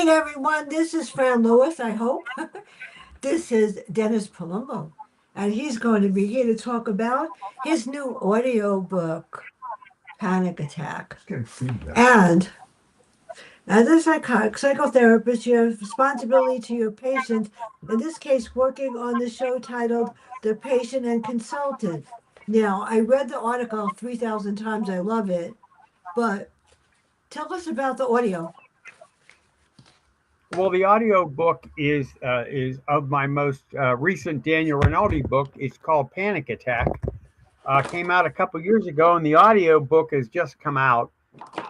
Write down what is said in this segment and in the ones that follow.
morning, everyone. This is Fran Lewis, I hope. This is Dennis Palumbo, and he's going to be here to talk about his new audio book, Panic Attack. Getting feedback. And as a psychotherapist, you have responsibility to your patient, in this case, working on the show titled The Patient and Consultant. Now, I read the article 3,000 times. I love it. But tell us about the audio. Well, the audio book is of my most recent Daniel Rinaldi book. It's called Panic Attack. Came out a couple years ago, and the audio book has just come out,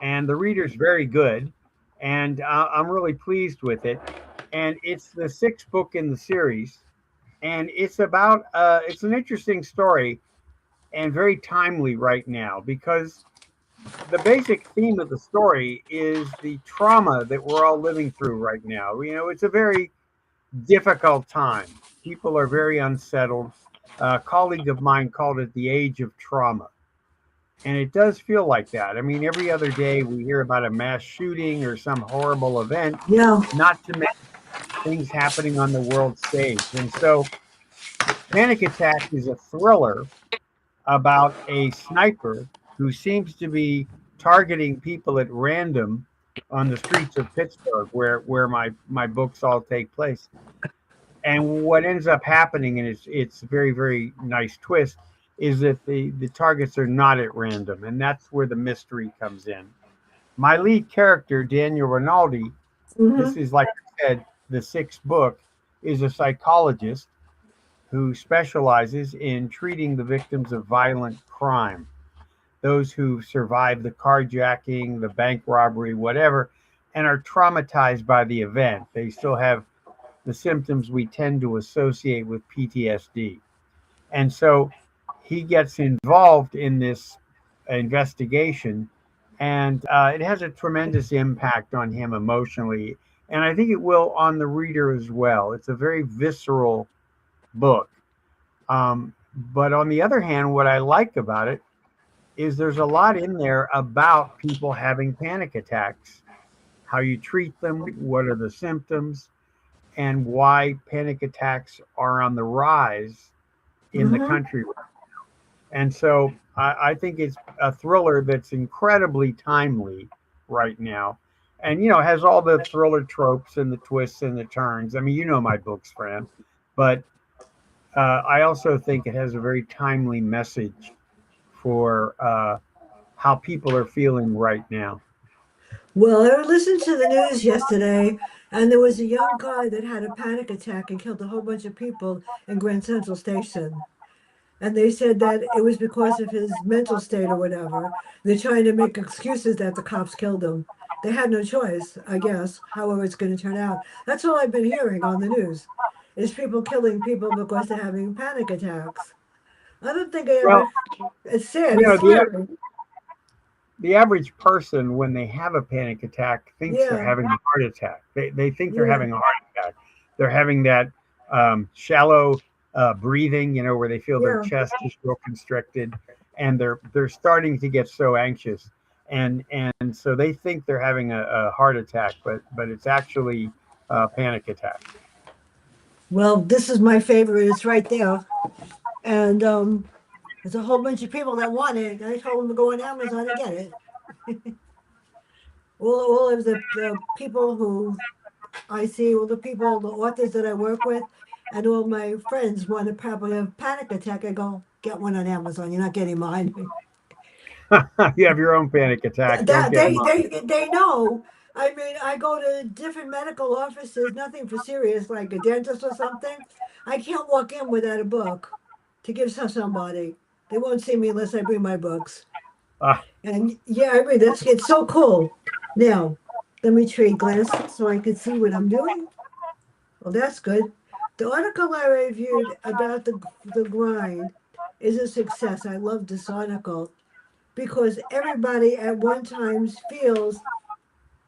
and the reader's very good, and I'm really pleased with it. And it's the sixth book in the series, and it's an interesting story and very timely right now because the basic theme of the story is the trauma that we're all living through right now. It's a very difficult time. People are very unsettled. A colleague of mine called it the age of trauma. And it does feel like that. I mean, every other day we hear about a mass shooting or some horrible event, Yeah. not to mention things happening on the world stage. And so Panic Attack is a thriller about a sniper who seems to be targeting people at random on the streets of Pittsburgh, where my books all take place. And what ends up happening, and it's a very very nice twist, is that the targets are not at random, and that's where the mystery comes in. My lead character, Daniel Rinaldi, Hmm. this is like I said, the sixth book, is a psychologist who specializes in treating the victims of violent crime, those who survived the carjacking, the bank robbery, whatever, and are traumatized by the event. They still have the symptoms we tend to associate with PTSD. And so he gets involved in this investigation, and it has a tremendous impact on him emotionally. And I think it will on the reader as well. It's a very visceral book. But on the other hand, what I like about it is there's a lot in there about people having panic attacks, how you treat them, what are the symptoms, and why panic attacks are on the rise in the Hmm. country. And so I think it's a thriller that's incredibly timely right now. And, has all the thriller tropes and the twists and the turns. I mean, you know my books, Fran. But I also think it has a very timely message for how people are feeling right now. Well, I listened to the news yesterday, and there was a young guy that had a panic attack and killed a whole bunch of people in Grand Central Station. And they said that it was because of his mental state or whatever. They're trying to make excuses that the cops killed him. They had no choice, I guess, however it's going to turn out. That's all I've been hearing on the news, is people killing people because they're having panic attacks. I don't think I Well, ever. It's sad. you It's know, the scary. the average person, when they have a panic attack, thinks they're Yeah. having a heart attack. They think they're Yeah. having a heart attack. They're having that shallow breathing, where they feel their Yeah. chest is real constricted, and they're starting to get so anxious, and so they think they're having a heart attack, but it's actually a panic attack. Well, this is my favorite. It's right there. And there's a whole bunch of people that want it. I told them to go on Amazon and get it. All of the people who I see, all the people, the authors that I work with, and all my friends want to probably have panic attack. I go, get one on Amazon. You're not getting mine. You have your own panic attack. Don't That get mine. they know. I mean, I go to different medical offices, nothing for serious, like a dentist or something. I can't walk in without a book to give to somebody. They won't see me unless I bring my books. Ah, And yeah, I mean, that's it's so cool. Now, let me trade glasses so I can see what I'm doing. Well, that's good. The article I reviewed about the grind is a success. I love this article because everybody at one time feels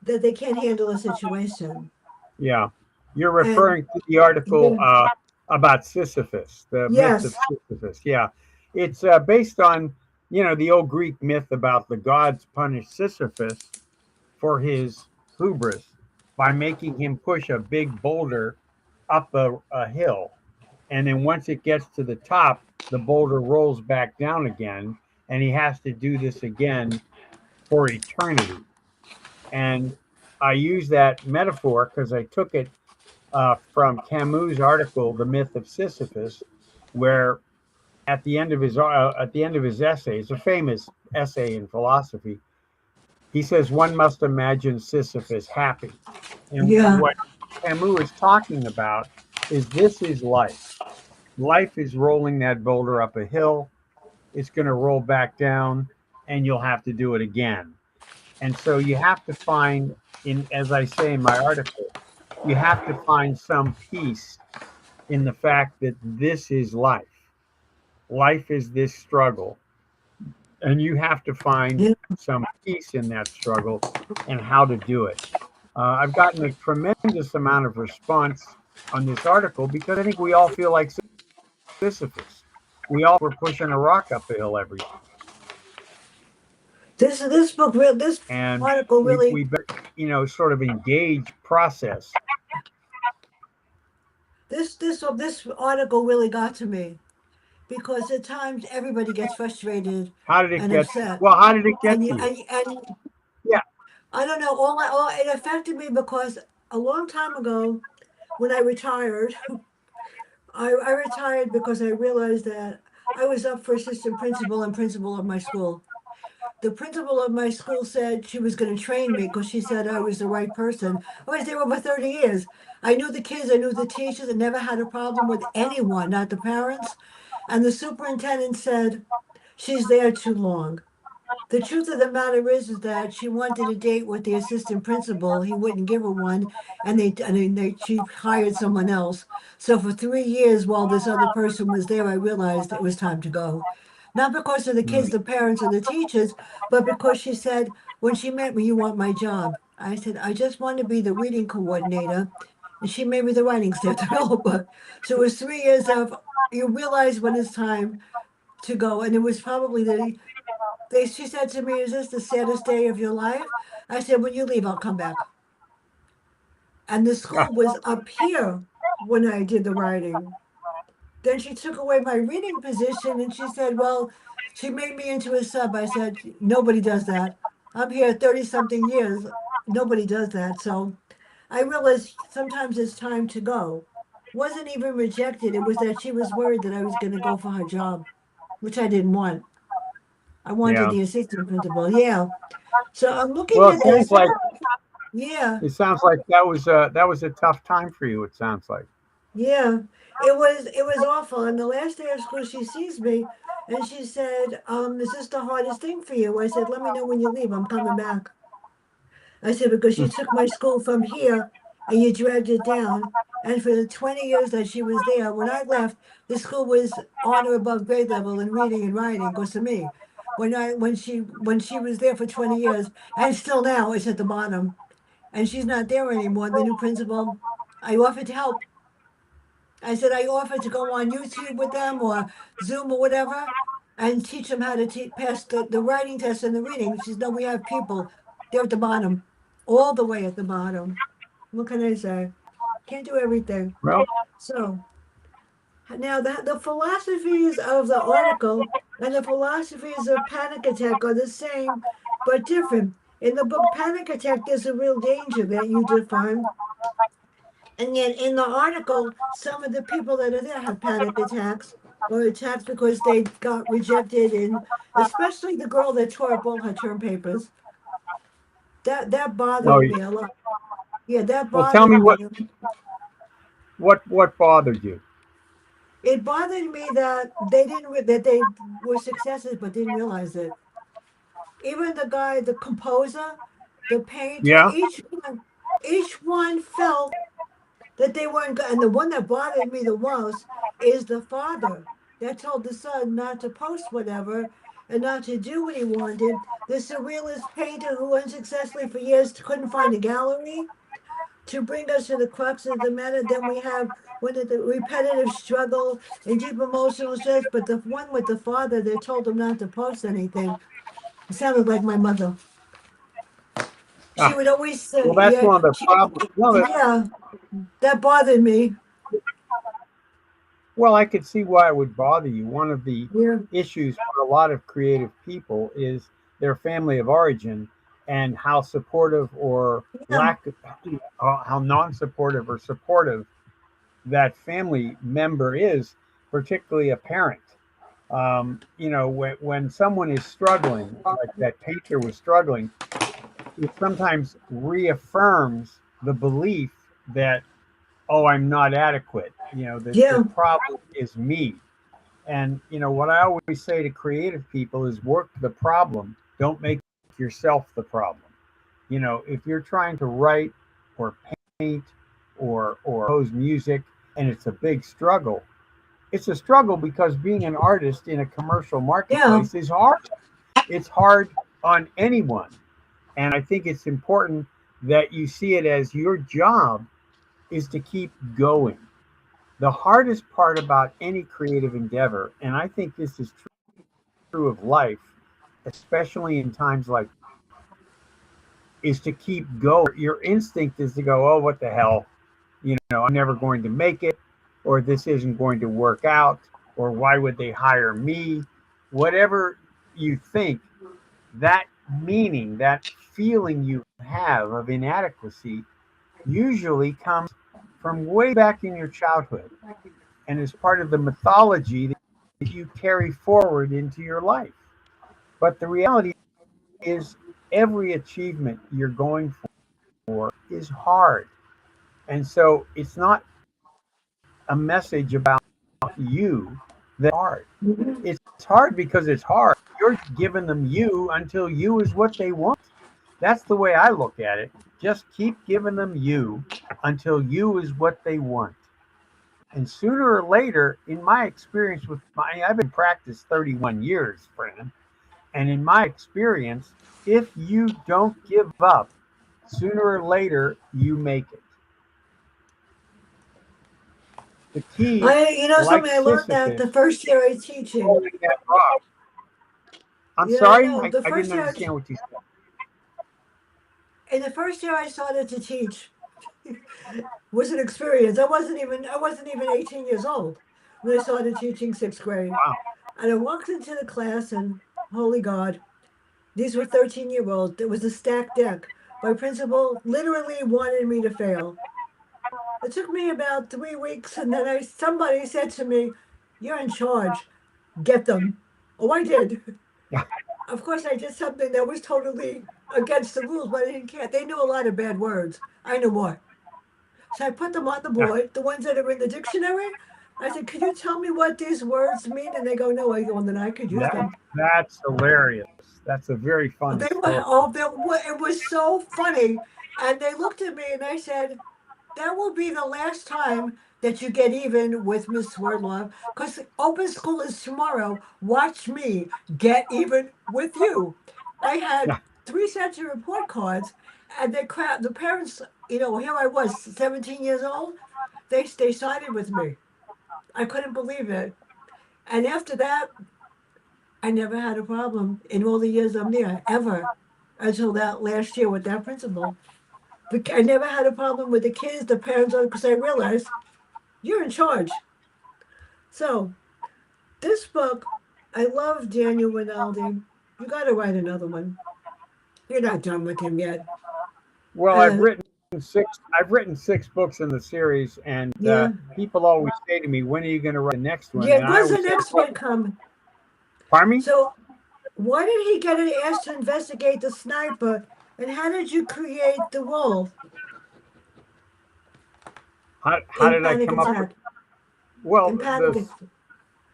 that they can't handle a situation. yeah. You're And referring to the article yeah, about Sisyphus, the myth of yes, Sisyphus. Yeah. It's based on, the old Greek myth about the gods punished Sisyphus for his hubris. by making him push a big boulder up a hill. And then once it gets to the top, the boulder rolls back down again, and he has to do this again for eternity. And I use that metaphor because I took it from Camus' article, "The Myth of Sisyphus," where at the end of his essay, it's a famous essay in philosophy. He says one must imagine Sisyphus happy, and Yeah. what Camus is talking about is this is life. Life is rolling that boulder up a hill. It's going to roll back down, and you'll have to do it again. And so you have to find, in as I say in my article, you have to find some peace in the fact that this is life. Life is this struggle, and you have to find Yeah. some peace in that struggle and how to do it. I've gotten a tremendous amount of response on this article because I think we all feel like Sisyphus. We all were pushing a rock up a hill every day, This and article really, we better, sort of engage process. this article really got to me because at times everybody gets frustrated How did it and get? upset, Well, how did it get and to you? Yeah. I don't know. It affected me because a long time ago, when I retired, I retired because I realized that I was up for assistant principal and principal of my school. The principal of my school said she was going to train me because she said I was the right person. I was there over 30 years. I knew the kids, I knew the teachers, I never had a problem with anyone, not the parents. And the superintendent said, she's there too long. The truth of the matter is that she wanted a date with the assistant principal. He wouldn't give her one, and she hired someone else. So for 3 years, while this other person was there, I realized it was time to go. Not because of the Hmm. kids, the parents, or the teachers, but because she said when she met me, "You want my job?" I said, "I just want to be the reading coordinator," and she made me the writing staff developer. So it was 3 years of you realize when it's time to go, and it was probably she said to me, "Is this the saddest day of your life?" I said, "When you leave, I'll come back." And the Yeah. school was up here when I did the writing. Then she took away my reading position and she said, "Well, she made me into a sub." I said, "Nobody does that. I'm here 30 something years. Nobody does that." So I realized sometimes it's time to go. Wasn't even rejected. It was that she was worried that I was going to go for her job, which I didn't want. I wanted Yeah. the assistant principal. Yeah. So I'm looking Well, at this. Yeah, it sounds like that was a tough time for you. It sounds like. yeah. It was awful. And the last day of school, she sees me and she said, "Is this the hardest thing for you?" I said, "Let me know when you leave. I'm coming back." I said, "Because you took my school from here and you dragged it down. And for the 20 years that she was there, when I left, the school was on or above grade level in reading and writing, because to me, when she was there for 20 years, and still now it's at the bottom, and she's not there anymore, the new principal, I offered to help. I said I offered to go on YouTube with them or Zoom or whatever and teach them how to pass the writing test and the reading. She said, "No, we have people. They're at the bottom, all the way at the bottom." What can I say? Can't do everything. Well, So now the philosophies of the article and the philosophies of panic attack are the same but different. In the book Panic Attack, there's a real danger that you define. And yet, in the article, some of the people that are there have panic attacks or attacks because they got rejected, and especially the girl that tore up all her term papers. That no. bothered me a lot. Yeah, that Well, tell bothered me me. what bothered you. It bothered me that that they were successes but didn't realize it. Even the guy, the composer, the painter, Yeah. each one felt that they weren't good. And the one that bothered me the most is the father that told the son not to post whatever and not to do what he wanted. The surrealist painter who unsuccessfully for years couldn't find a gallery to bring us to the crux of the matter. Then we have one of the repetitive struggle and deep emotional stress, but the one with the father that told him not to post anything, it sounded like my mother. She would always Well, say, that's yeah, one of the problems. yeah, that bothered me. Well, I could see why it would bother you. One of the Yeah, issues for a lot of creative people is their family of origin and how supportive or yeah, lack, how non-supportive or supportive that family member is, particularly a parent. When someone is struggling, like that painter was struggling, it sometimes reaffirms the belief that, oh, I'm not adequate. The yeah. problem is me. And what I always say to creative people is work the problem. Don't make yourself the problem. If you're trying to write or paint or compose music and it's a big struggle, it's a struggle because being an artist in a commercial Yeah. marketplace is hard. It's hard on anyone. And I think it's important that you see it as your job is to keep going. The hardest part about any creative endeavor, and I think this is true of life, especially in times like, is to keep going. Your instinct is to go, oh, what the hell? I'm never going to make it, or this isn't going to work out, or why would they hire me? Whatever you think, that meaning, that feeling you have of inadequacy usually comes from way back in your childhood and is part of the mythology that you carry forward into your life. But the reality is, every achievement you're going for is hard. And so it's not a message about you that's hard. Mhm. It's hard because it's hard. You're giving them you until you is what they want. That's the way I look at it. Just keep giving them you until you is what they want. And sooner or later, in my experience I've been in practice 31 years, Fran. And in my experience, if you don't give up, sooner or later, you make it. The key, like Something I learned that the Sisyphus, first year I was teaching. rolling that rock. I'm I sorry, know the I didn't first year, understand what you said. in the first year I started to teach was an experience. I wasn't even 18 years old when I started teaching sixth grade. Wow. And I walked into the class, and holy God, these were 13-year-olds. It was a stacked deck. My principal literally wanted me to fail. It took me about 3 weeks, and then somebody said to me, "You're in charge. Get them." Oh, I did. Of course, I did something that was totally against the rules, but I didn't care. They knew a lot of bad words. I knew more. So I put them on the board, the ones that are in the dictionary. I said, "Could you tell me what these words mean?" And they go, "No." I go, "And then I could use That, them." that's hilarious. That's a very funny They were, story. oh, it was so funny. And they looked at me and I said, "That will be the last time that you get even with Miss Swerdlove, because open school is tomorrow. Watch me get even with you." I had Yeah, 3 sets of report cards, and the parents, here I was, 17 years old. They sided with me. I couldn't believe it. And after that, I never had a problem in all the years I'm there, ever, until that last year with that principal. I never had a problem with the kids, the parents, because I realized you're in charge. So this book, I love Daniel Rinaldi. You got to write another one. You're not done with him yet. well, Uh, six. I've written 6 books in the series, and yeah, people always say to me, "When are you going to write the next one?" yeah. And I When's the always say, next "Well, one come? pardon me. So why did he get asked to investigate the sniper, and how did you create the role How in did I Panic come up with?" Attack? Well, In Panic,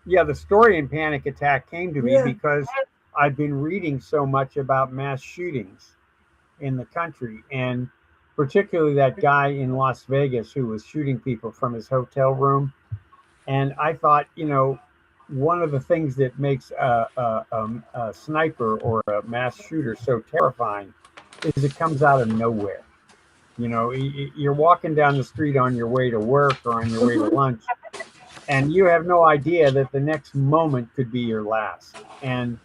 the story in Panic Attack came to me yeah. because I've been reading so much about mass shootings in the country, and particularly that guy in Las Vegas who was shooting people from his hotel room. And I thought, one of the things that makes a sniper or a mass shooter so terrifying is it comes out of nowhere. You're walking down the street on your way to work or on your way to Mhm. lunch, and you have no idea that the next moment could be your last. And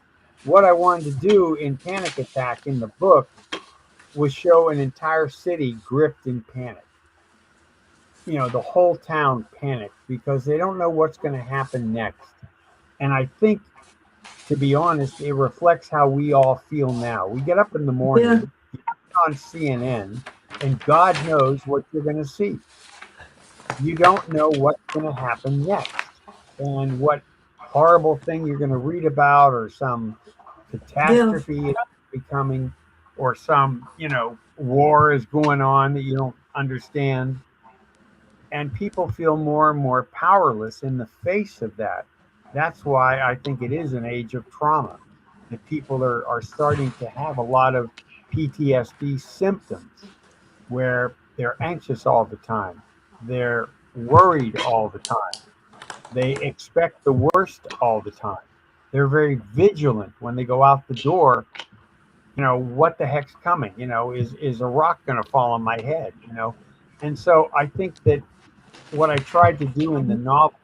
what I wanted to do in Panic Attack in the book will show an entire city gripped in panic. The whole town panicked because they don't know what's going to happen next. And I think, to be honest, it reflects how we all feel now. We get up in the Yeah. morning, you turn on CNN, and God knows what you're going to see. You don't know what's going to happen next and what horrible thing you're going to read about, or some Yeah. catastrophe is becoming, or some, war is going on that you don't understand. And people feel more and more powerless in the face of that. That's why I think it is an age of trauma, that people are starting to have a lot of PTSD symptoms, where they're anxious all the time, they're worried all the time, they expect the worst all the time, they're very vigilant when they go out the door. What the heck's coming? Is a rock going to fall on my head? And so I think that what I tried to do in the novel,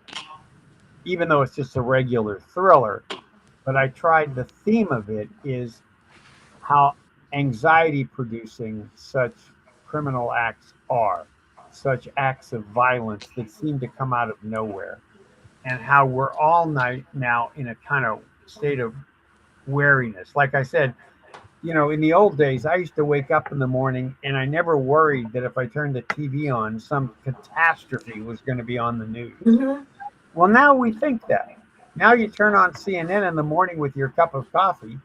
even though it's just a regular thriller, but I tried, the theme of it is how anxiety producing such criminal acts are, such acts of violence that seem to come out of nowhere, and how we're all now in a kind of state of wariness. Like I said, in the old days, I used to wake up in the morning and I never worried that if I turned the TV on, some catastrophe was going to be on the news. Hmm. Well, now we think that. Now you turn on CNN in the morning with your cup of coffee,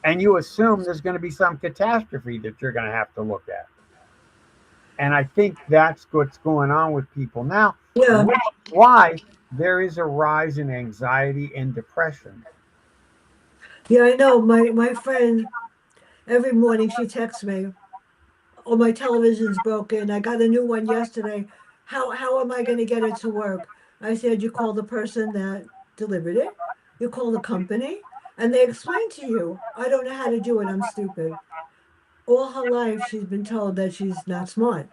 and you assume there's going to be some catastrophe that you're going to have to look at. And I think that's what's going on with people now, Yeah. which is why there is a rise in anxiety and depression. Yeah, I know. My friend, every morning she texts me, "Oh, my television's broken. I got a new one yesterday. How am I going to get it to work?" I said, "You call the person that delivered it. You call the company, and they explain to you. I don't know how to do it. I'm stupid." All her life, she's been told that she's not smart.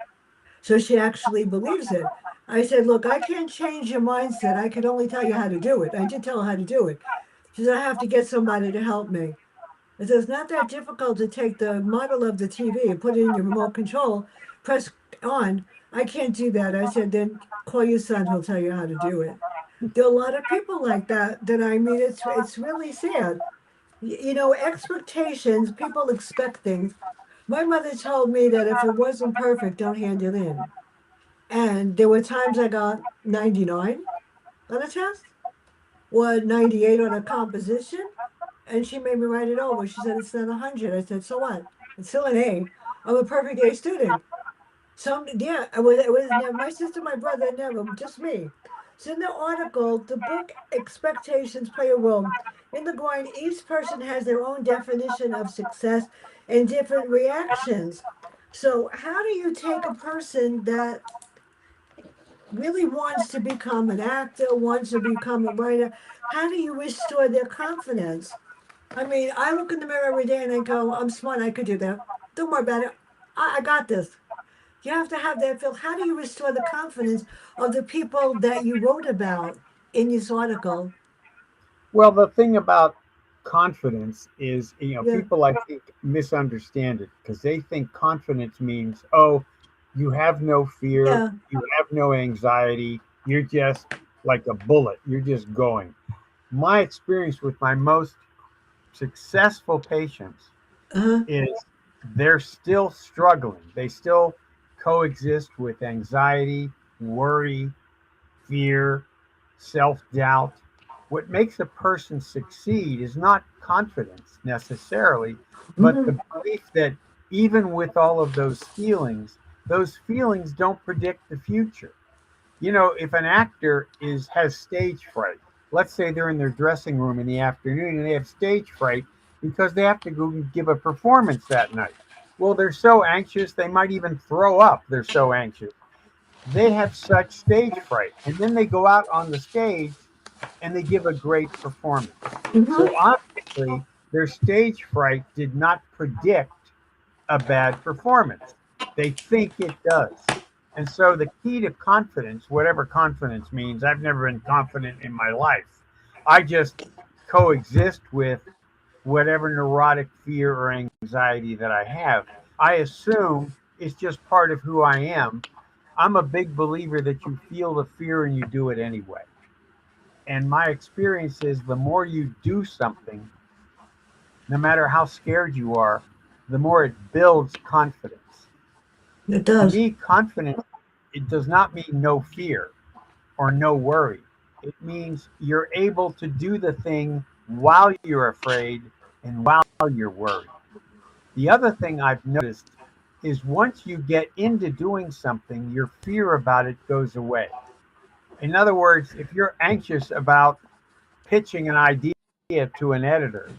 So she actually believes it. I said, "Look, I can't change your mindset. I can only tell you how to do it." I did tell her how to do it. She said, "I have to get somebody to help me." I said, "It's not that difficult to take the model of the TV and put it in your remote control, press on." I can't do that. I said, "Then call your son. He'll tell you how to do it." There are a lot of people like that that I mean, it's really sad. Expectations, people expect things. My mother told me that if it wasn't perfect, don't hand it in. And there were times I got 99 on a test or 98 on a composition, and she made me write it over. She said, "It's not 100." I said, "So what? It's still an A. I'm a perfect A student." Yeah, it was never, my sister, my brother, never, just me. So in the article, the book expectations play a role. In the grind, each person has their own definition of success and different reactions. So how do you take a person that really wants to become an actor, wants to become a writer? How do you restore their confidence? I mean, I look in the mirror every day and I go, "I'm smart, I could do that. Don't worry about it. I got this." You have to have that feel. How do you restore the confidence of the people that you wrote about in this article? Well, the thing about confidence is, Yeah, people, I think, misunderstand it because they think confidence means, oh, you have no fear, yeah, you have no anxiety, you're just like a bullet, you're just going. My experience with my most successful patients uh-huh, is they're still struggling. They still coexist with anxiety, worry, fear, self doubt. What makes a person succeed is not confidence necessarily, but hmm, the belief that even with all of those feelings don't predict the future. If an actor has stage fright, let's say they're in their dressing room in the afternoon and they have stage fright because they have to go give a performance that night. Well, they're so anxious they might even throw up. They're so anxious. They have such stage fright, and then they go out on the stage and they give a great performance. So hmm, obviously, their stage fright did not predict a bad performance. They think it does. And so the key to confidence, whatever confidence means, I've never been confident in my life. I just coexist with whatever neurotic fear or anxiety that I have. I assume it's just part of who I am. I'm a big believer that you feel the fear and you do it anyway. And my experience is the more you do something, no matter how scared you are, the more it builds confidence. It To does. me, confidence, it does not mean no fear or no worry. It means you're able to do the thing while you're afraid and while you're worried. The other thing I've noticed is once you get into doing something, your fear about it goes away. In other words, if you're anxious about pitching an idea to an editor,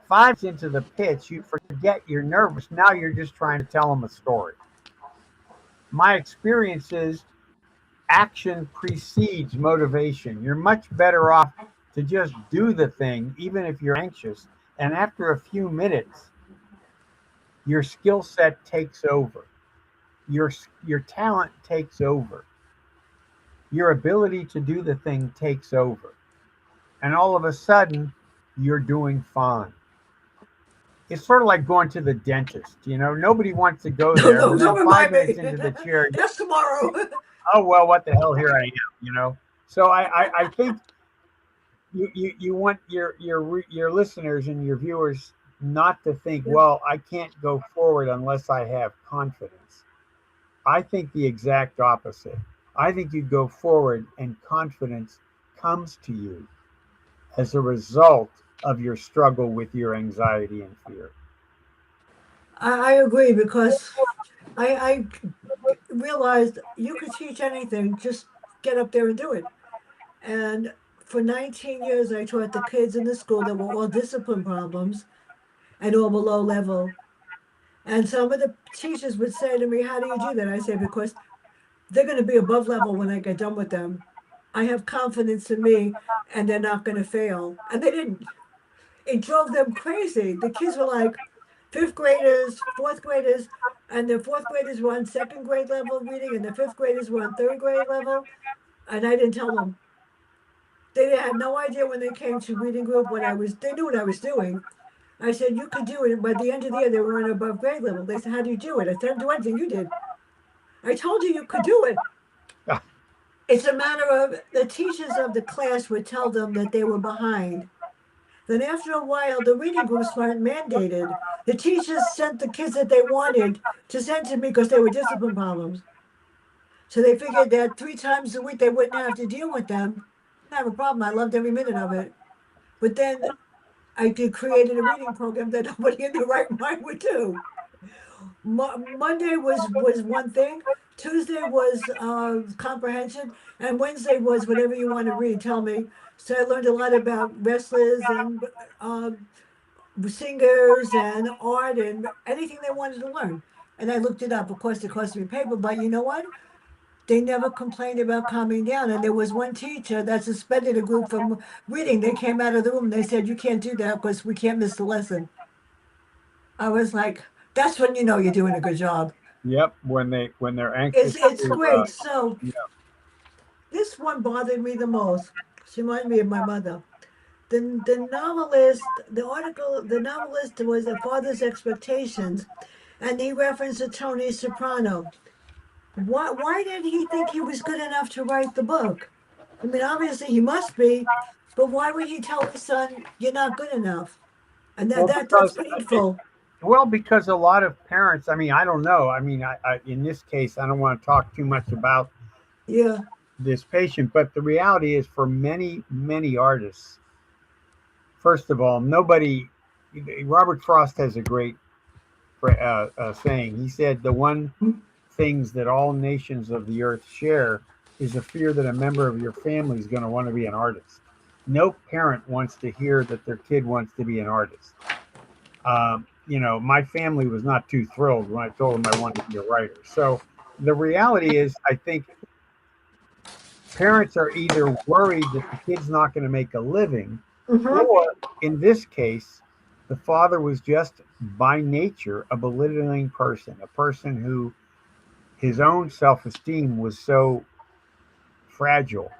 5 minutes into the pitch, you forget you're nervous. Now you're just trying to tell them a story. My experience is action precedes motivation. You're much better off to just do the thing, even if you're anxious. And after a few minutes, your skill set takes over. Your, your talent takes over. Your ability to do the thing takes over. And all of a sudden, you're doing fine. It's sort of like going to the dentist. Nobody wants to go No, there. no, And don't then remind 5 minutes me. into the chair, That's tomorrow. oh, well, what the hell, here I am. So I think you want your listeners and your viewers not to think, Yeah. well, I can't go forward unless I have confidence. I think the exact opposite. I think you go forward and confidence comes to you as a result of your struggle with your anxiety and fear. I agree because I realized you could teach anything, just get up there and do it. And for 19 years, I taught the kids in the school that were all discipline problems and all below level. And some of the teachers would say to me, "How do you do that?" I say, "Because they're going to be above level when I get done with them. I have confidence in me and they're not going to fail." And they didn't. It drove them crazy. The kids were like fifth graders, fourth graders, and the fourth graders were on second grade level reading, and the fifth graders were on third grade level. And I didn't tell them. They had no idea when they came to reading group what I was. They knew what I was doing. I said you could do it. By the end of the year, they were on above grade level. They said, "How do you do it?" I said, "I didn't do anything. You did. I told you you could do it." It's a matter of the teachers of the class would tell them that they were behind. Then after a while, the reading groups weren't mandated. The teachers sent the kids that they wanted to send to me because they were discipline problems. So they figured that 3 times a week they wouldn't have to deal with them. Didn't have a problem. I loved every minute of it. But then I did created a reading program that nobody in their right mind would do. Monday was one thing. Tuesday was comprehension, and Wednesday was whatever you want to read. Tell me. So I learned a lot about wrestlers and uh, singers and art and anything they wanted to learn. And I looked it up. Of course, it cost me paper, but you know what? They never complained about calming down. And there was one teacher that suspended a group from reading. They came out of the room. And they said, "You can't do that because we can't miss the lesson." I was like, "That's when you know you're doing a good job." Yep, when they're It's anxious it's to, great. So yeah. this one bothered me the most. She reminded me of my mother. The novelist, the novelist was a father's expectations, and he referenced to Tony Soprano. Why did he think he was good enough to write the book? I mean, obviously he must be, but why would he tell his son you're not good enough? And Well, that's because painful. because a lot of parents. I mean, I don't know. I mean, in this case, I don't want to talk too much about Yeah. this patient, but the reality is, for many artists, first of all, nobody. Robert Frost has a great saying. He said, "The one things that all nations of the earth share is a fear that a member of your family is going to want to be an artist." No parent wants to hear that their kid wants to be an artist. My family was not too thrilled when I told them I wanted to be a writer. So the reality is, I think parents are either worried that the kid's not going to make a living, Mm-hmm. or in this case, the father was just by nature a belittling person, a person who his own self esteem was so fragile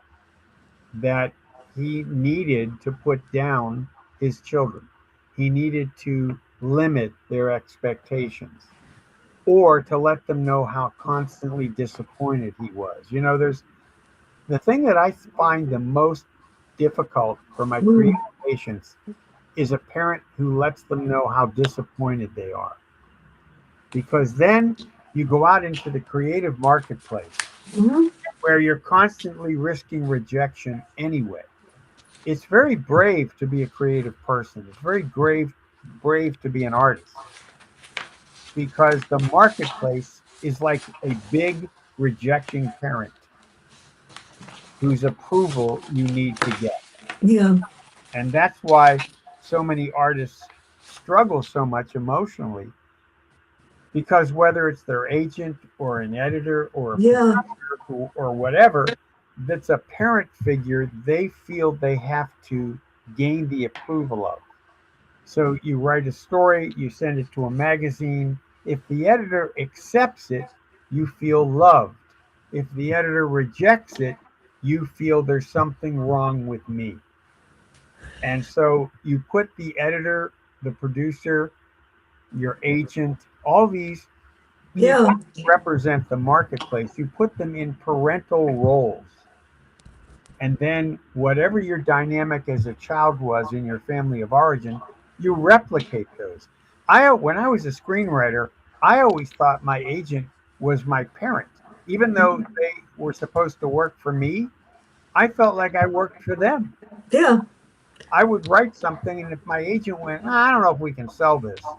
that he needed to put down his children. He needed to limit their expectations. or to let them know how constantly disappointed he was. There's the thing that I find the most difficult for my creative Mm. patients is a parent who lets them know how disappointed they are. Because then you go out into the creative marketplace Hmm. where you're constantly risking rejection anyway. It's very brave to be a creative person. It's very brave to be an artist because the marketplace is like a big rejecting parent whose approval you need to get. Yeah. And that's why so many artists struggle so much emotionally because whether it's their agent or an editor or a Yeah. producer or whatever, that's a parent figure they feel they have to gain the approval of. So you write a story, you send it to a magazine. If the editor accepts it, you feel loved. If the editor rejects it, you feel there's something wrong with me. And so you put the editor, the producer, your agent, all these people Yeah. represent the marketplace. You put them in parental roles. And then whatever your dynamic as a child was in your family of origin, you replicate those. When I was a screenwriter, I always thought my agent was my parent. Even though they were supposed to work for me, I felt like I worked for them. Yeah. I would write something, and if my agent went, I don't know if we can sell this,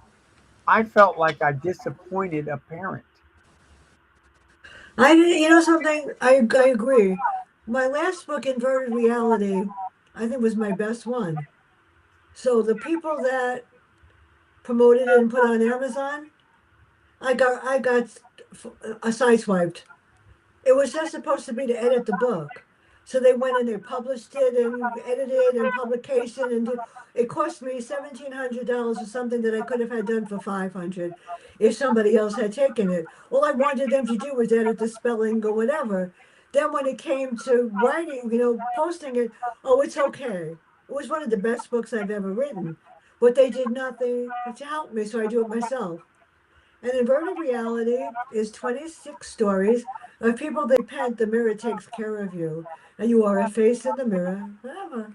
I felt like I disappointed a parent. You know something? I agree. My last book, Inverted Reality, I think was my best one. So the people that promoted it and put it on Amazon, I got sideswiped. It was just supposed to be to edit the book. So they went and they published it and edited and publication and it cost me $1,700 for something that I could have had done for 500 if somebody else had taken it. All I wanted them to do was edit the spelling or whatever. Then when it came to writing, posting it, oh, it's okay. It was one of the best books I've ever written. But they did nothing to help me, so I do it myself. An inverted reality is 26 stories of people that repent the mirror takes care of you, and you are a face in the mirror forever.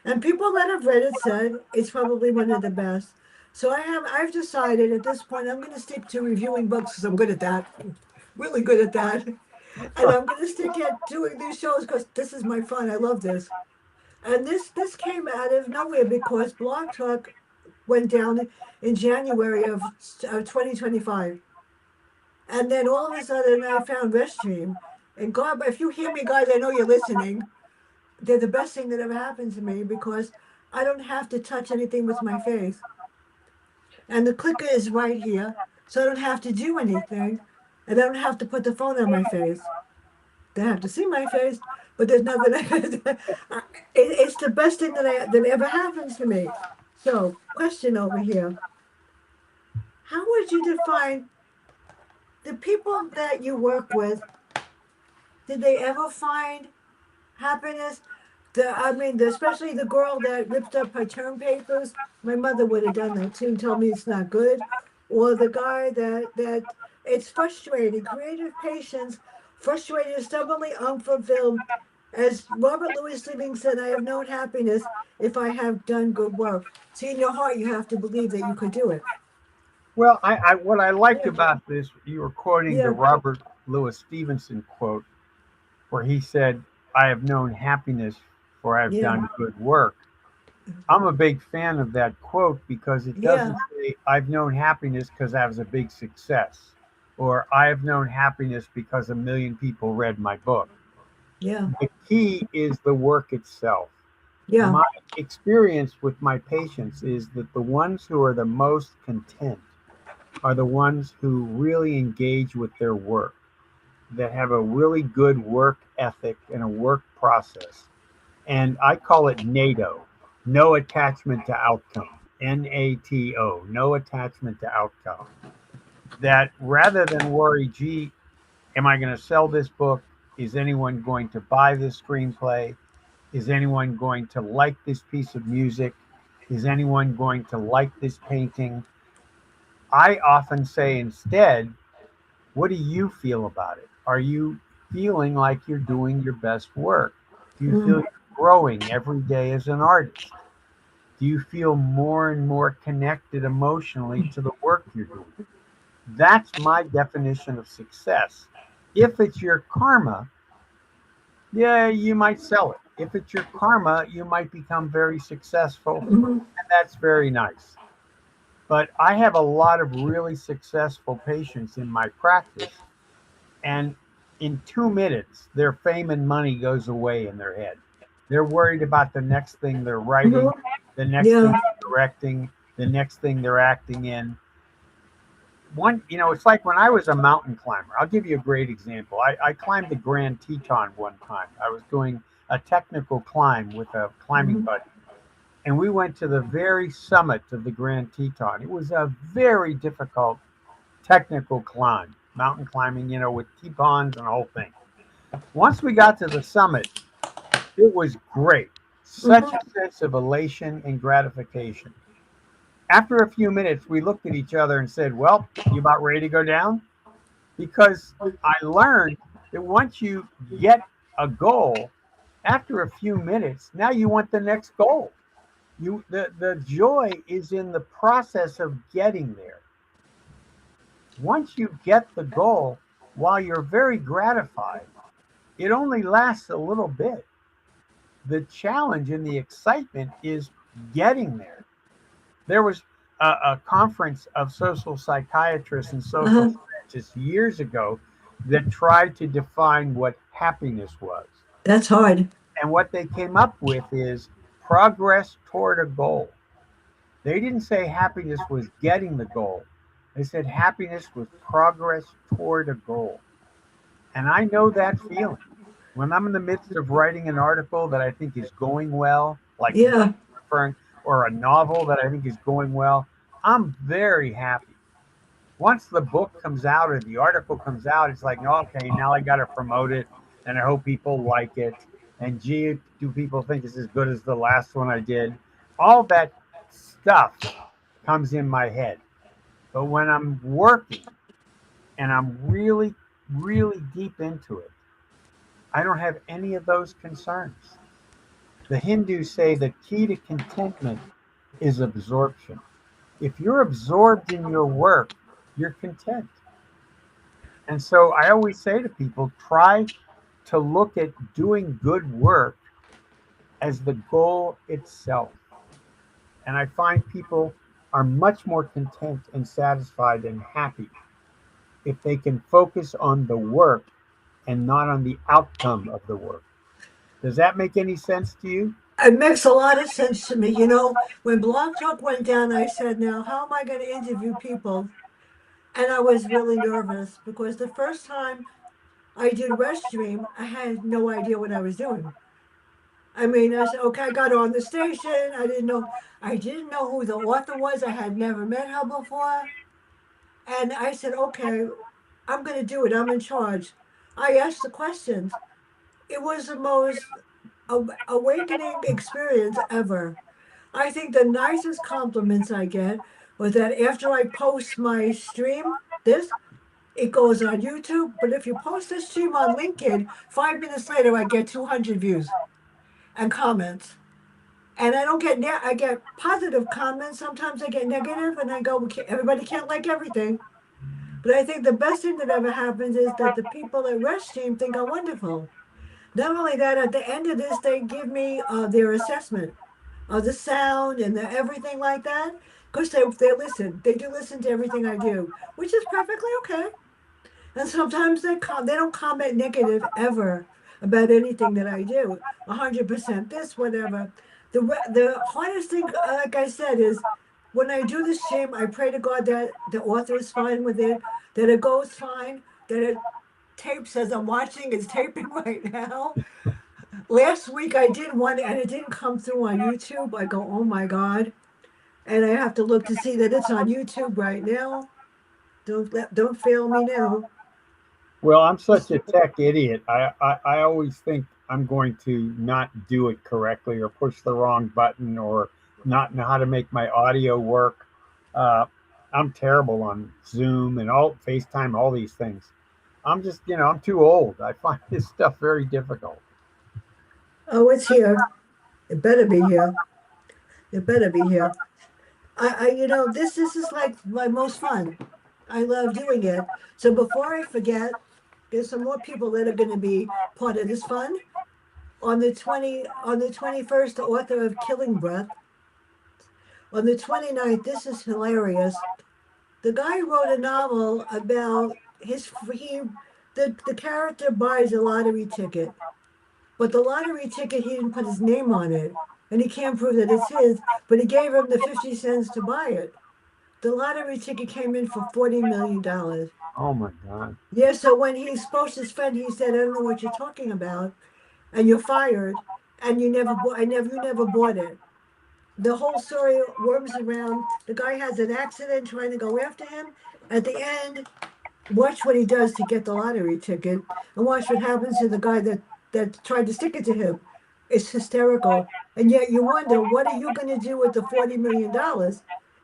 And people that have read it said it's probably one of the best. So I've decided at this point I'm going to stick to reviewing books because I'm good at that, really good at that. And I'm going to stick at doing these shows because this is my fun. I love this. And this came out of nowhere because Blog Talk went down in January of 2025. And then all of a sudden, I found Restream. And God, if you hear me, guys, I know you're listening. They're the best thing that ever happened to me because I don't have to touch anything with my face. And the clicker is right here. So I don't have to do anything. And I don't have to put the phone on my face. They have to see my face, but there's nothing I can do. It's the best thing that ever happens to me. So, question over here. How would you define the people that you work with? Did they ever find happiness? Especially the girl that ripped up her term papers. My mother would have done that too and told me it's not good. Or the guy that it's frustrating. Creative patience, frustrated, stubbornly unfulfilled. As Robert Louis Stevenson said, I have known happiness if I have done good work. See, in your heart, you have to believe that you could do it. Well, what I liked Yeah, about this, you were quoting the yeah, Robert Louis Stevenson quote, where he said, I have known happiness for I've yeah, done good work. I'm a big fan of that quote because it yeah, doesn't say, I've known happiness because I was a big success, or I have known happiness because a million people read my book. yeah, The key is the work itself. yeah, My experience with my patients is that the ones who are the most content are the ones who really engage with their work, that have a really good work ethic and a work process. And I call it NATO, no attachment to outcome. NATO, no attachment to outcome. That rather than worry, gee, am I going to sell this book? Is anyone going to buy this screenplay? Is anyone going to like this piece of music? Is anyone going to like this painting? I often say instead, what do you feel about it? Are you feeling like you're doing your best work? Do you feel Mm-hmm. you're growing every day as an artist? Do you feel more and more connected emotionally to the work you're doing? That's my definition of success. If it's your karma, yeah, you might sell it. If it's your karma, you might become very successful, Mm-hmm. and that's very nice. But I have a lot of really successful patients in my practice, and in 2 minutes, their fame and money goes away in their head. They're worried about the next thing they're writing, Mm-hmm. the next thing Yeah. they're directing, the next thing they're acting in. It's like when I was a mountain climber. I'll give you a great example. I climbed the Grand Teton one time. I was doing a technical climb with a climbing Mm-hmm. buddy, and we went to the very summit of the Grand Teton. It was a very difficult technical climb, mountain climbing, with Tetons and the whole thing. Once we got to the summit, it was great. Such Mm-hmm. a sense of elation and gratification. After a few minutes, we looked at each other and said, "Well, you about ready to go down?" Because I learned that once you get a goal, after a few minutes, now you want the next goal. The joy is in the process of getting there. Once you get the goal, while you're very gratified, it only lasts a little bit. The challenge and the excitement is getting there. There was a conference of social psychiatrists and social Uh-huh. scientists years ago that tried to define what happiness was. That's hard. And what they came up with is progress toward a goal. They didn't say happiness was getting the goal, they said happiness was progress toward a goal. And I know that feeling. When I'm in the midst of writing an article that I think is going well, like the book Yeah. I'm referring, or a novel that I think is going well, I'm very happy. Once the book comes out or the article comes out, it's like, okay, now I got to promote it, and I hope people like it. And gee, do people think it's as good as the last one I did? All that stuff comes in my head. But when I'm working and I'm really, really deep into it, I don't have any of those concerns. The Hindus say the key to contentment is absorption. If you're absorbed in your work, you're content. And so I always say to people, try to look at doing good work as the goal itself. And I find people are much more content and satisfied and happy if they can focus on the work and not on the outcome of the work. Does that make any sense to you? It makes a lot of sense to me. You know, when Blog Talk went down, I said, now, how am I going to interview people? And I was really nervous because the first time I did Restream, I had no idea what I was doing. I mean, I said, okay, I got on the station. I didn't know who the author was. I had never met her before. And I said, okay, I'm going to do it. I'm in charge. I asked the questions. It was the most awakening experience ever. I think the nicest compliments I get was that after I post my stream, it goes on YouTube. But if you post this stream on LinkedIn, 5 minutes later, I get 200 views and comments. And I don't get I get positive comments. Sometimes I get negative, and I go, everybody can't like everything. But I think the best thing that ever happens is that the people at Rest Team think I'm wonderful. Not only that, at the end of this, they give me their assessment of the sound and the everything like that. Because they listen, they do listen to everything I do, which is perfectly okay. And sometimes they don't comment negative ever about anything that I do. 100% this, whatever. The hardest thing, like I said, is when I do the stream, I pray to God that the author is fine with it, that it goes fine, that it tapes as I'm watching. It's taping right now. Last week I did one and it didn't come through on YouTube. I go, oh my God. And I have to look to see that it's on YouTube right now. Don't fail me now. Well, I'm such a tech idiot. I always think I'm going to not do it correctly or push the wrong button or not know how to make my audio work. Uh, I'm terrible on Zoom and all FaceTime, all these things. I'm just, I'm too old. I find this stuff very difficult. Oh, it's here. It better be here. It better be here. This is like my most fun. I love doing it. So before I forget, there's some more people that are going to be part of this fun. On the 21st, the author of Killing Breath. On the 29th, this is hilarious. The guy wrote a novel about the character buys a lottery ticket, but the lottery ticket he didn't put his name on it, and he can't prove that it's his, but he gave him the 50 cents to buy it. The lottery ticket came in for $40 million. Oh my God. Yeah, so when he spoke to his friend, he said, "I don't know what you're talking about, and you're fired, and you never bought it." The whole story worms around. The guy has an accident trying to go after him. At the end, watch what he does to get the lottery ticket, and watch what happens to the guy that tried to stick it to him. It's hysterical, and yet you wonder, what are you going to do with the $40 million?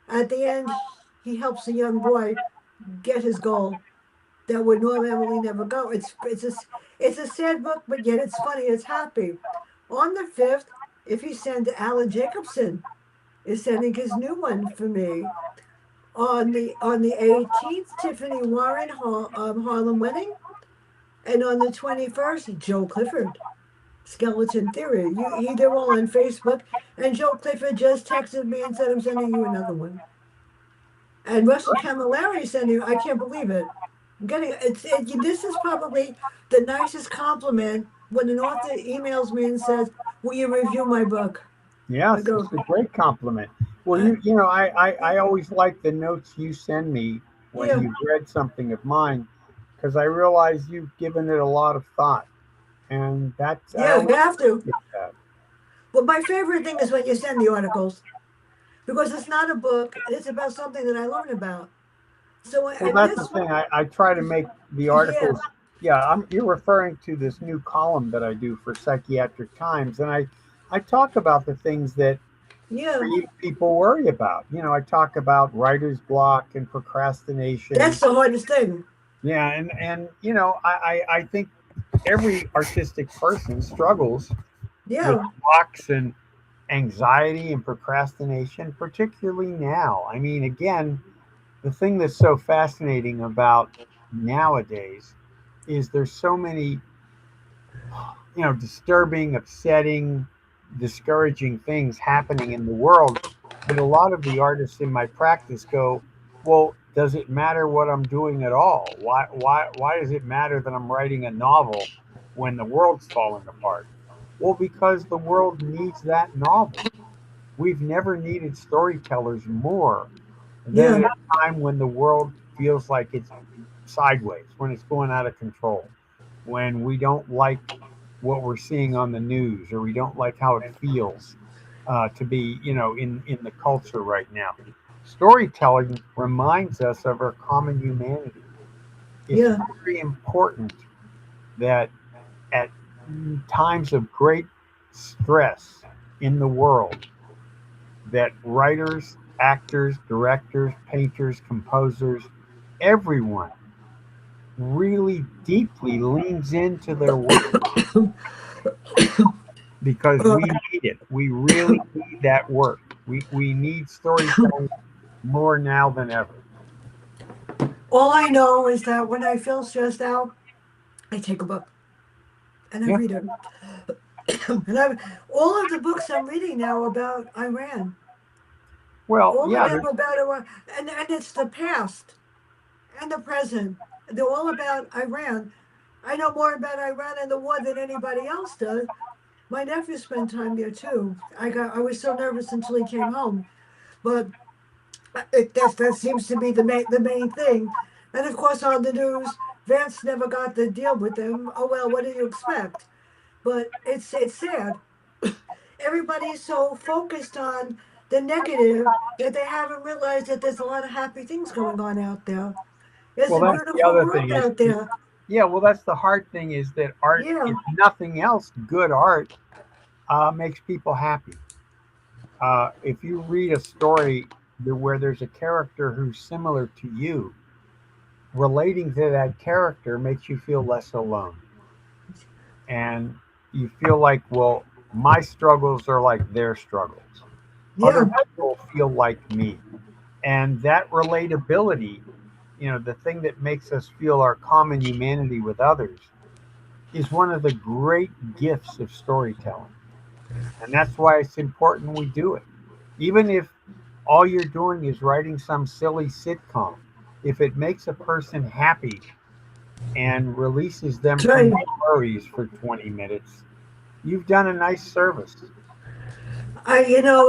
At the end, he helps a young boy get his goal that would normally never go. It's a sad book, but yet it's funny. It's happy. On the 5th, if you send Alan Jacobson is sending his new one for me. On the 18th, Tiffany Warren, Harlem Wedding, and on the 21st, Joe Clifford, Skeleton Theory. They're all on Facebook, and Joe Clifford just texted me and said, "I'm sending you another one." And Russell Camilleri sending. I can't believe it. I'm getting this is probably the nicest compliment when an author emails me and says, "Will you review my book?" I Yes, go, it's a great compliment. Well, uh, I always like the notes you send me when "Yeah, you've read something of mine because I realize you've given it a lot of thought, and I yeah, always you have to." appreciate that. But my favorite thing is when you send the articles because it's not a book; it's about something that I learn about. So Well, and that's the this one, thing. I try to make the yeah, articles. Yeah, you're referring to this new column that I do for Psychiatric Times, and I talk about the things that yeah, people worry about. I talk about writer's block and procrastination. that's the hardest thing. Yeah, and I think every artistic person struggles with Yeah, blocks and anxiety and procrastination, particularly now. I mean, again, the thing that's so fascinating about nowadays is there's so many, disturbing, upsetting, discouraging things happening in the world that a lot of the artists in my practice go, well, does it matter what I'm doing at all? Why does it matter that I'm writing a novel when the world's falling apart? Well, because the world needs that novel. We've never needed storytellers more than yeah, at a time when the world feels like it's sideways, when it's going out of control, when we don't like what we're seeing on the news or we don't like how it feels to be, in the culture right now. Storytelling reminds us of our common humanity. It's yeah, very important that at times of great stress in the world, that writers, actors, directors, painters, composers, everyone really deeply leans into their work because uh, we need it. We really need that work. We need storytelling more now than ever. all I know is that when I feel stressed out, I take a book and I Yeah. read it. And all of the books I'm reading now about Iran, Well, all of yeah. them about Iran, and it's the past and the present. They're all about Iran. I know more about Iran and the war than anybody else does. My nephew spent time there too. I was so nervous until he came home, but that seems to be the main thing. And of course, on the news, Vance never got the deal with them. Oh well, what do you expect? But it's sad. Everybody's so focused on the negative that they haven't realized that there's a lot of happy things going on out there. It's Well, a that's the beautiful other world thing is, out there. yeah. Well, that's the hard thing is that art, Yeah, if nothing else, good art makes people happy. If you read a story where there's a character who's similar to you, relating to that character makes you feel less alone. And you feel like, well, my struggles are like their struggles. Other Yeah, people feel like me. And that relatability, the thing that makes us feel our common humanity with others, is one of the great gifts of storytelling. And that's why it's important we do it. Even if all you're doing is writing some silly sitcom, if it makes a person happy and releases them that's from right. their worries for 20 minutes, you've done a nice service.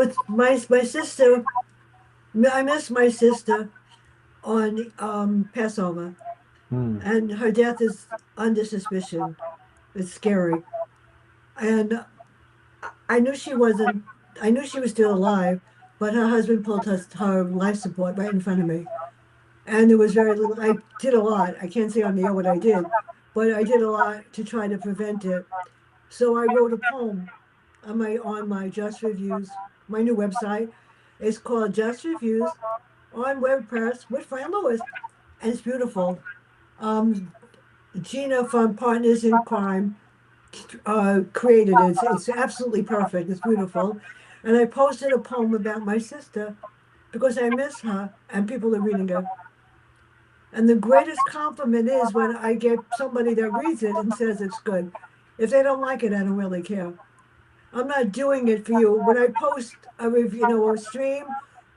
It's my sister. I miss my sister on Passover, Hmm. and her death is under suspicion. It's scary, and I knew she wasn't. I knew she was still alive, but her husband pulled her life support right in front of me, and there was very little. I did a lot. I can't say on the air what I did, but I did a lot to try to prevent it. So I wrote a poem on my Just Reviews, my new website. It's called Just Reviews on WordPress with Fran Lewis, and it's beautiful. Um, Gina from Partners in Crime created it. It's absolutely perfect. It's beautiful, and I posted a poem about my sister because I miss her, and people are reading it. And the greatest compliment is when I get somebody that reads it and says it's good. If they don't like it, I don't really care. I'm not doing it for you. When I post a review, or a stream,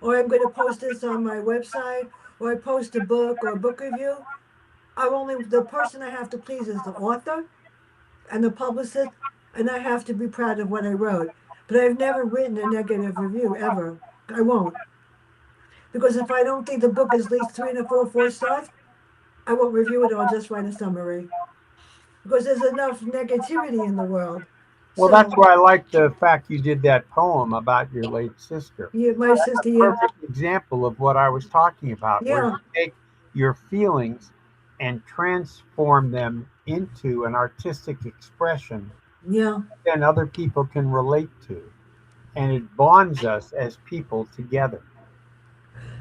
or I'm going to post this on my website, or I post a book or a book review, I'm only the person I have to please is the author and the publicist, and I have to be proud of what I wrote. But I've never written a negative review ever. I won't, because if I don't think the book is at least three and a four stars, I won't review it. I'll just write a summary because there's enough negativity in the world. Well, that's So why I like the fact you did that poem about your late sister. yeah, my sister, yeah, Perfect example of what I was talking about, where you yeah, take your feelings and transform them into an artistic expression yeah. that other people can relate to. And it bonds us as people together.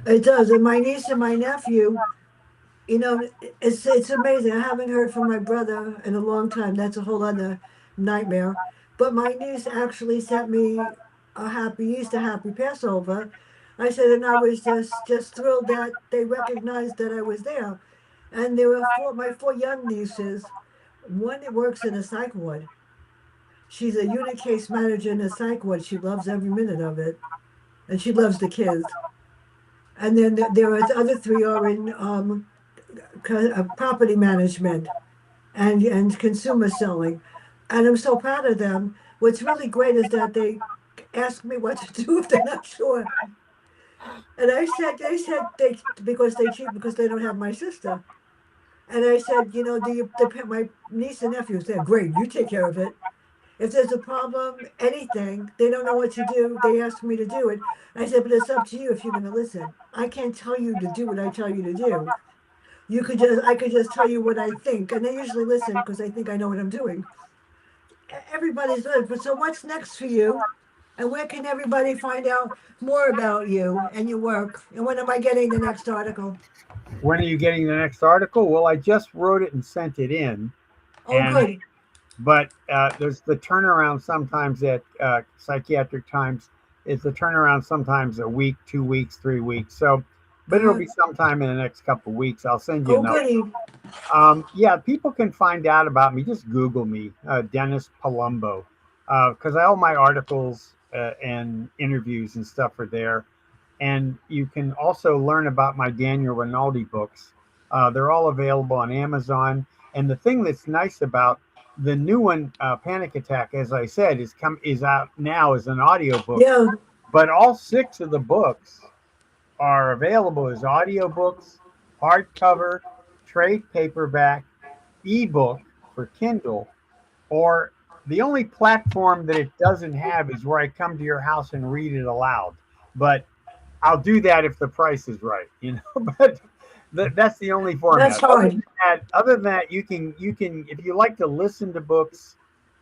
It does. And my niece and my nephew, it's amazing. I haven't heard from my brother in a long time. That's a whole other nightmare. But my niece actually sent me a happy Easter, happy Passover. I said, and I was just thrilled that they recognized that I was there. And there were my four young nieces. One that works in a psych ward. She's a unit case manager in a psych ward. She loves every minute of it, and she loves the kids. And then there are the other three are in property management and consumer selling. And I'm so proud of them. What's really great is that they ask me what to do if they're not sure. And they said they because they cheat because they don't have my sister. And I said, my niece and nephews, they're great. You take care of it. If there's a problem, anything, they don't know what to do. They ask me to do it. I said, but it's up to you if you're going to listen. I can't tell you to do what I tell you to do. I could just tell you what I think, and they usually listen because they think I know what I'm doing. Everybody's good, but so what's next for you? And where can everybody find out more about you and your work? And when am I getting the next article? When are you getting the next article? Well, I just wrote it and sent it in. Oh, And good. but there's the turnaround sometimes at Psychiatric Times. It's the turnaround sometimes a week, 2 weeks, 3 weeks. So, but it'll be sometime in the next couple of weeks. I'll send you Oh, another. goody. Yeah, people can find out about me. Just Google me, Dennis Palumbo, because all my articles and interviews and stuff are there. And you can also learn about my Daniel Rinaldi books. They're all available on Amazon. And the thing that's nice about the new one, Panic Attack, as I said, is out now as an audiobook. Yeah, But all six of the books are available as audiobooks, hardcover, trade paperback, ebook for Kindle, or the only platform that it doesn't have is where I come to your house and read it aloud. But I'll do that if the price is right. But that's the only that's format. hard. Other than that, you can if you like to listen to books.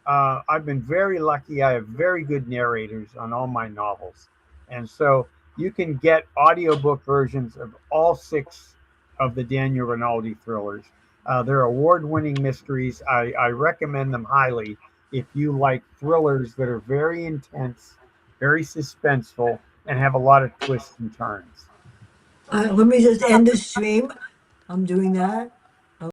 I've been very lucky. I have very good narrators on all my novels, and so You can get audiobook versions of all six of the Daniel Rinaldi thrillers. They're award-winning mysteries. I recommend them highly if you like thrillers that are very intense, very suspenseful, and have a lot of twists and turns. Let me just end the stream. I'm doing that.